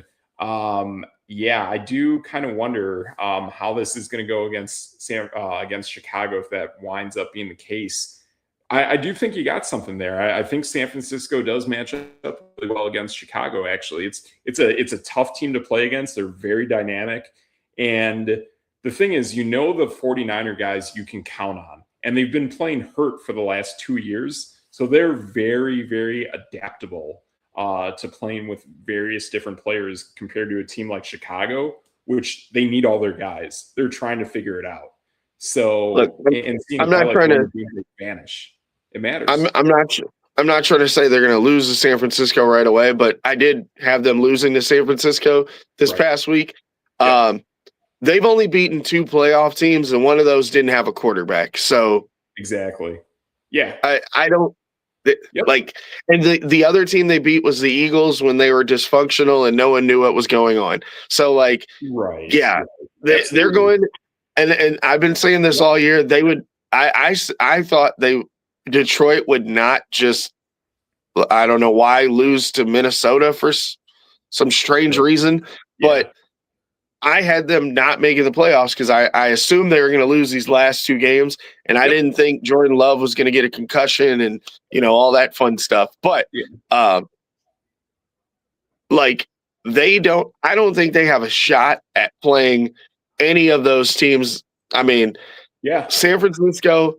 Yeah, I do kind of wonder how this is going to go against Chicago if that winds up being the case. I do think you got something there. I think San Francisco does match up really well against Chicago. Actually, it's a tough team to play against. They're very dynamic, and the thing is, the 49er guys you can count on, and they've been playing hurt for the last 2 years, so they're very, very adaptable to playing with various different players compared to a team like Chicago, which they need all their guys. They're trying to figure it out. So, look, I'm not trying to vanish. It matters. I'm not trying to say they're going to lose to San Francisco right away, but I did have them losing to San Francisco this past week. Yeah. They've only beaten 2 playoff teams, and one of those didn't have a quarterback. So exactly, yeah. I don't like, and the other team they beat was the Eagles when they were dysfunctional and no one knew what was going on. So they're going, and I've been saying this all year. They would. I thought Detroit would not just, I don't know why, lose to Minnesota for some strange reason, but I had them not making the playoffs because I assumed they were going to lose these last 2 games, and I didn't think Jordan Love was going to get a concussion and all that fun stuff. But I don't think they have a shot at playing any of those teams. I mean, San Francisco,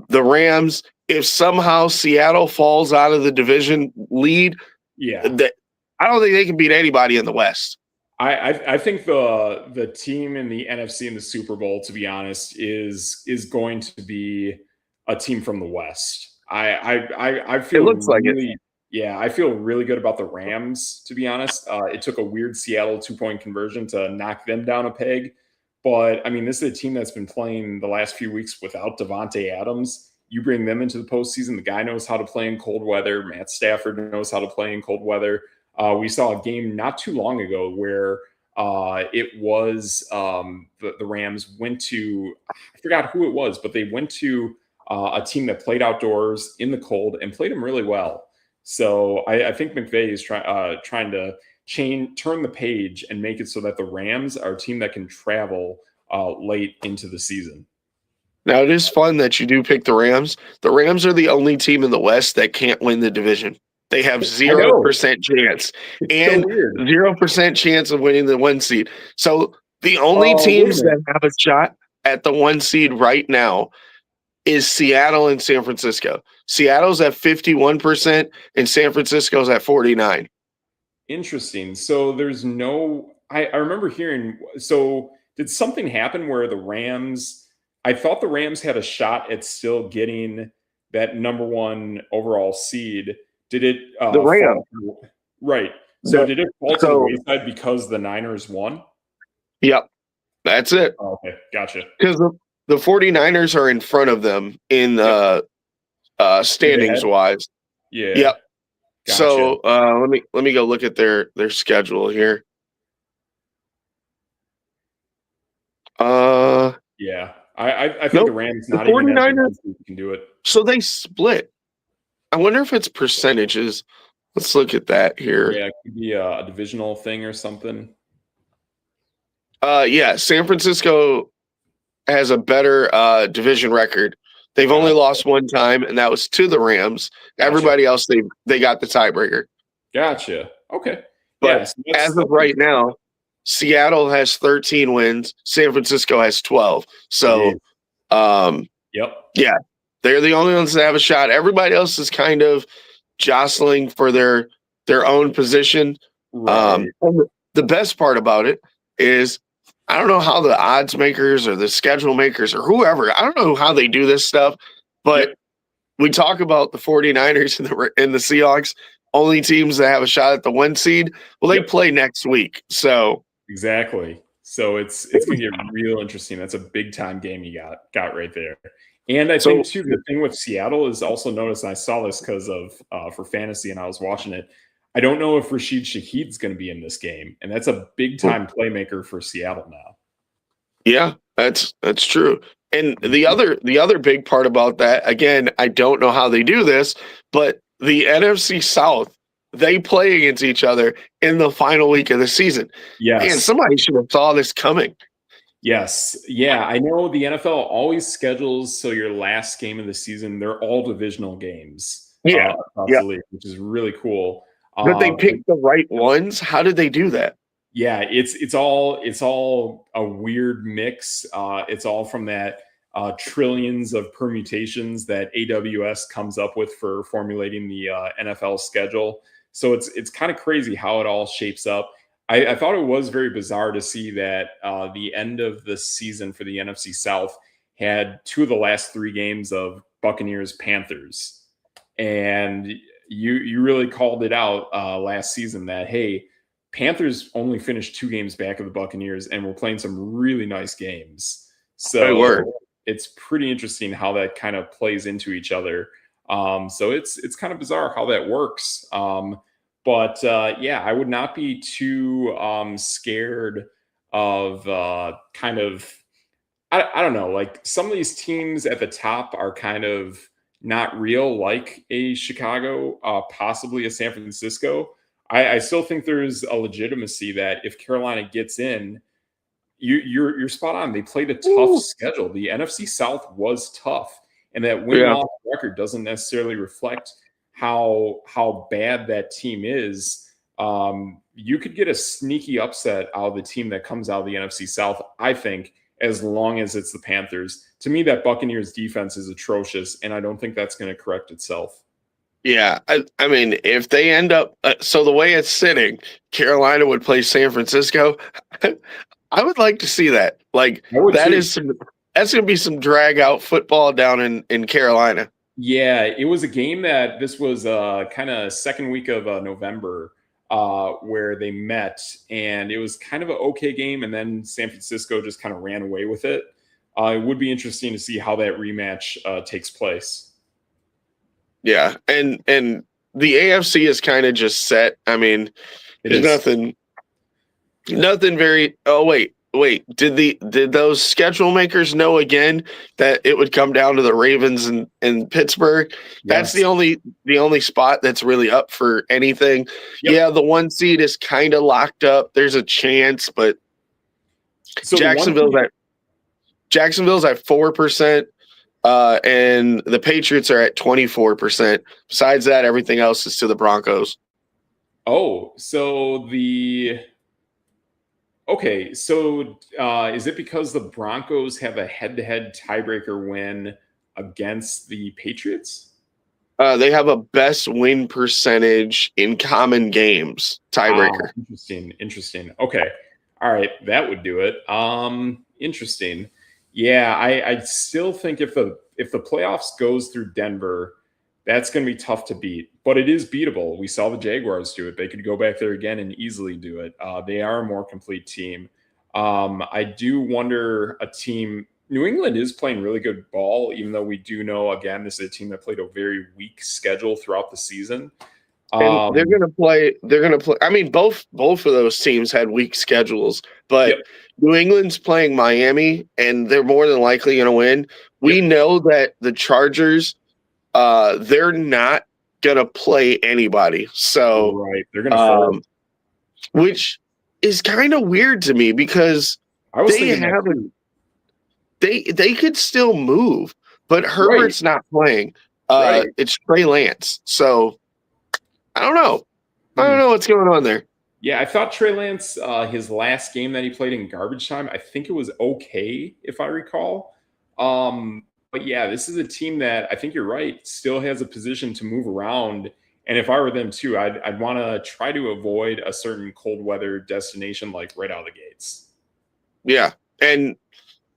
the Rams, if somehow Seattle falls out of the division lead, I don't think they can beat anybody in the West. I think the team in the NFC in the Super Bowl, to be honest, is going to be a team from the West. I feel it looks like it. Yeah, I feel really good about the Rams, to be honest. It took a weird Seattle 2-point conversion to knock them down a peg. But, I mean, this is a team that's been playing the last few weeks without Devontae Adams. You bring them into the postseason. The guy knows how to play in cold weather. Matt Stafford knows how to play in cold weather. We saw a game not too long ago where it was the Rams went to, I forgot who it was, but they went to a team that played outdoors in the cold and played them really well. So I think McVay is trying to turn the page and make it so that the Rams are a team that can travel late into the season. Now, it is fun that you do pick the Rams. The Rams are the only team in the West that can't win the division. They have 0% chance and 0% chance of winning the 1 seed. So the only teams that have a shot at the 1 seed right now is Seattle and San Francisco. Seattle's at 51% and San Francisco's at 49%. Interesting. So there's no, I remember hearing, so did something happen where the Rams, I thought the Rams had a shot at still getting that number 1 overall seed, Did it the Rams. Right. So did it fall to the wayside because the Niners won? Yep. That's it. Oh, okay. Gotcha. Because the 49ers are in front of them in standings wise. Yeah. Yep. Gotcha. So let me go look at their schedule here. Yeah. I think the Rams not the 49ers can do it. So they split. I wonder if it's percentages. Let's look at that here. Yeah, it could be a divisional thing or something. Yeah, San Francisco has a better division record. They've only lost one time, and that was to the Rams. Gotcha. Everybody else, they got the tiebreaker. Gotcha. Okay. But as of right now, Seattle has 13 wins. San Francisco has 12. So, yeah, they're the only ones that have a shot. Everybody else is kind of jostling for their own position. Right. The best part about it is I don't know how the odds makers or the schedule makers or whoever, I don't know how they do this stuff, but we talk about the 49ers and the Seahawks, only teams that have a shot at the 1 seed. Well, they play next week. So exactly. So it's going to get real interesting. That's a big time game you got right there. And I think too, the thing with Seattle is also noticed, and I saw this because of for fantasy and I was watching it. I don't know if Rashid Shaheed's going to be in this game, and that's a big time playmaker for Seattle now. Yeah, that's true. And the other big part about that, again, I don't know how they do this, but the NFC South, they play against each other in the final week of the season. Yes. Man, somebody should have saw this coming. Yes. Yeah, I know the NFL always schedules so your last game of the season, they're all divisional games. Across the league, which is really cool. But they picked the right ones. How did they do that? Yeah, it's all a weird mix. It's all from that trillions of permutations that AWS comes up with for formulating the NFL schedule. So it's kind of crazy how it all shapes up. I thought it was very bizarre to see that the end of the season for the NFC South had 2 of the last 3 games of Buccaneers-Panthers. And you really called it out last season that, hey, Panthers only finished 2 games back of the Buccaneers, and we're playing some really nice games. So it's pretty interesting how that kind of plays into each other. So it's kind of bizarre how that works. But yeah, I would not be too scared of kind of, I don't know, like some of these teams at the top are kind of not real, like a Chicago, possibly a San Francisco. I still think there's a legitimacy that if Carolina gets in, you're spot on. They played a tough schedule. The NFC South was tough, and that win-loss record doesn't necessarily reflect how bad that team is. You could get a sneaky upset out of the team that comes out of the NFC South, I think, as long as it's the Panthers. To me, that Buccaneers defense is atrocious, and I don't think that's going to correct itself. Yeah, I mean, if they end up so the way it's sitting, Carolina would play San Francisco. I would like to see that. Like that's going to be some drag out football down in Carolina. Yeah, it was a game that this was kind of second week of November where they met, and it was kind of an okay game, and then San Francisco just kind of ran away with it. It would be interesting to see how that rematch takes place. Yeah, and the AFC is kind of just set. I mean, there's nothing very. Oh wait. Did those schedule makers know again that it would come down to the Ravens and Pittsburgh? Yes. That's the only spot that's really up for anything. Yep. Yeah, the 1 seed is kind of locked up. There's a chance, but so Jacksonville's at 4%. And the Patriots are at 24%. Besides that, everything else is to the Broncos. Oh, so okay. So is it because the Broncos have a head-to-head tiebreaker win against the Patriots? They have a best win percentage in common games tiebreaker. Interesting. Okay. All right. That would do it. Interesting. Yeah, I still think if the playoffs goes through Denver, That's going to be tough to beat, but it is beatable. We saw the Jaguars do it. They could go back there again and easily do it. They are a more complete team. I do wonder a team. New England is playing really good ball, even though we do know, again, this is a team that played a very weak schedule throughout the season. And they're going to play. I mean, both of those teams had weak schedules, but yep. New England's playing Miami, and they're more than likely going to win. We know that the Chargers, they're not going to play anybody. So right, they're going to which is kind of weird to me because they could still move, but Herbert's not playing. It's Trey Lance. So I don't know. I don't know what's going on there. Yeah, I thought Trey Lance, his last game that he played in garbage time, I think it was okay, if I recall. But yeah, this is a team that I think you're right, still has a position to move around. And if I were them too, I'd want to try to avoid a certain cold weather destination like right out of the gates. Yeah, and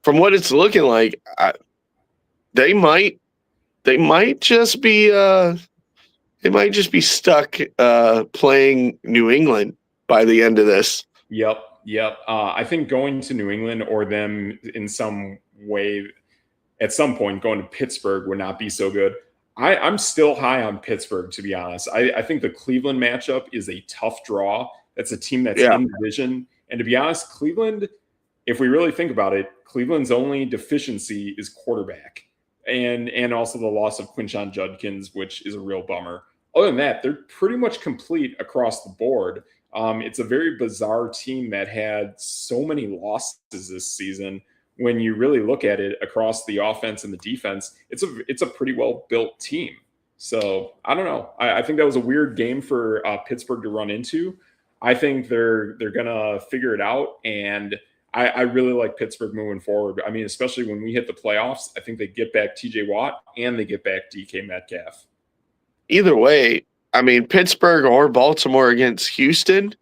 from what it's looking like, they might just be stuck playing New England by the end of this. Yep. I think going to New England or them in some way at some point going to Pittsburgh would not be so good. I'm still high on Pittsburgh, to be honest. I think the Cleveland matchup is a tough draw. That's a team that's in division. And to be honest, Cleveland, if we really think about it, Cleveland's only deficiency is quarterback. And also the loss of Quinshon Judkins, which is a real bummer. Other than that, they're pretty much complete across the board. It's a very bizarre team that had so many losses this season. When you really look at it across the offense and the defense, it's a pretty well-built team. So I don't know. I think that was a weird game for Pittsburgh to run into. I think they're going to figure it out, and I really like Pittsburgh moving forward. I mean, especially when we hit the playoffs, I think they get back TJ Watt and they get back DK Metcalf. Either way, I mean, Pittsburgh or Baltimore against Houston,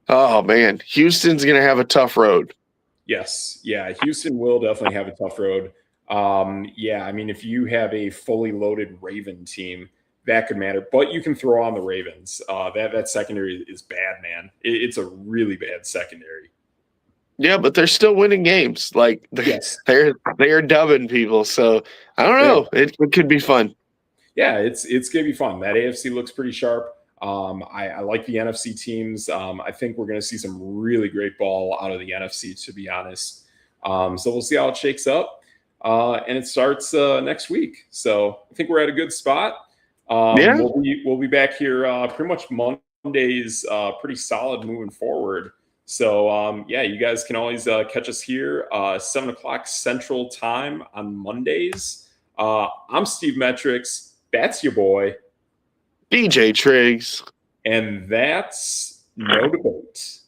oh, man, Houston's going to have a tough road. Yes. Yeah, Houston will definitely have a tough road. Yeah, I mean, if you have a fully loaded Raven team, that could matter. But you can throw on the Ravens. That secondary is bad, man. It's a really bad secondary. Yeah, but they're still winning games. Like they're dubbing people. So I don't know. Yeah. It could be fun. Yeah, it's gonna be fun. That AFC looks pretty sharp. I like the NFC teams. I think we're gonna see some really great ball out of the NFC, to be honest. So we'll see how it shakes up. And it starts next week. So I think we're at a good spot. We'll be back here pretty much Mondays, pretty solid moving forward. So, you guys can always catch us here 7 o'clock Central Time on Mondays. I'm Steve Metrics. That's your boy. DJ Triggs. And that's No Debate.